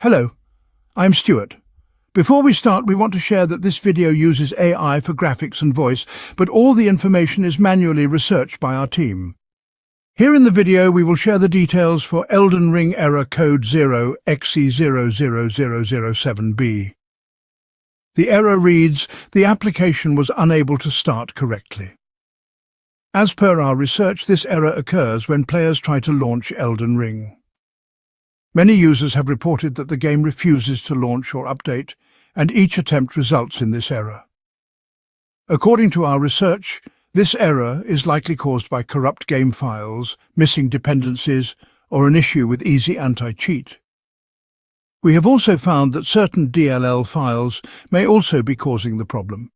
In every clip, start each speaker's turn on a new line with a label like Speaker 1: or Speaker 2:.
Speaker 1: Hello, I'm Stuart. Before we start, we want to share that this video uses AI for graphics and voice, but all the information is manually researched by our team. Here in the video, we will share the details for Elden Ring Error Code 0xc00007b. The error reads, "The application was unable to start correctly." As per our research, this error occurs when players try to launch Elden Ring. Many users have reported that the game refuses to launch or update, and each attempt results in this error. According to our research, this error is likely caused by corrupt game files, missing dependencies, or an issue with easy anti-cheat. We have also found that certain DLL files may also be causing the problem.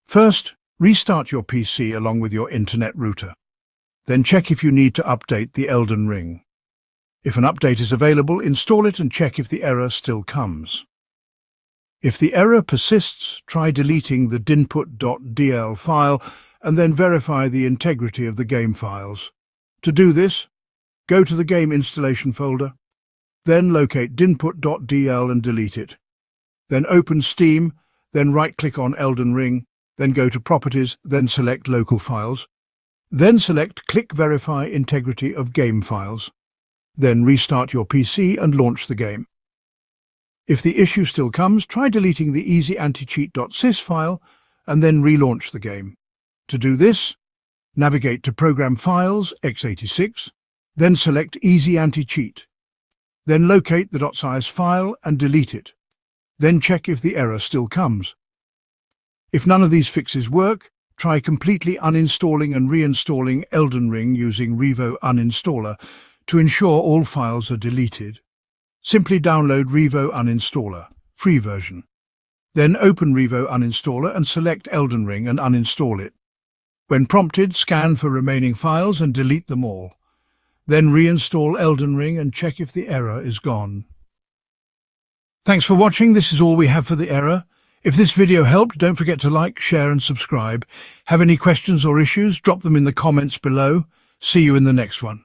Speaker 1: First, restart your PC along with your internet router. Then check if you need to update the Elden Ring. If an update is available, install it and check if the error still comes. If the error persists, try deleting the dinput.dl file and then verify the integrity of the game files. To do this, go to the game installation folder, then locate dinput.dl and delete it. Then open Steam, then right-click on Elden Ring, then go to Properties, then select Local Files. Then select Click Verify Integrity of Game Files. Then restart your PC and launch the game. If the issue still comes, try deleting the easyanticheat.sys file and then relaunch the game. To do this, navigate to Program Files, x86, then select Easy Anti-Cheat. Then locate the .sys file and delete it. Then check if the error still comes. If none of these fixes work, try completely uninstalling and reinstalling Elden Ring using Revo Uninstaller to ensure all files are deleted. Simply download Revo Uninstaller, free version. Then open Revo Uninstaller and select Elden Ring and uninstall it. When prompted, scan for remaining files and delete them all. Then reinstall Elden Ring and check if the error is gone. Thanks for watching. This is all we have for the error. If this video helped, don't forget to like, share and subscribe. Have any questions or issues? Drop them in the comments below. See you in the next one.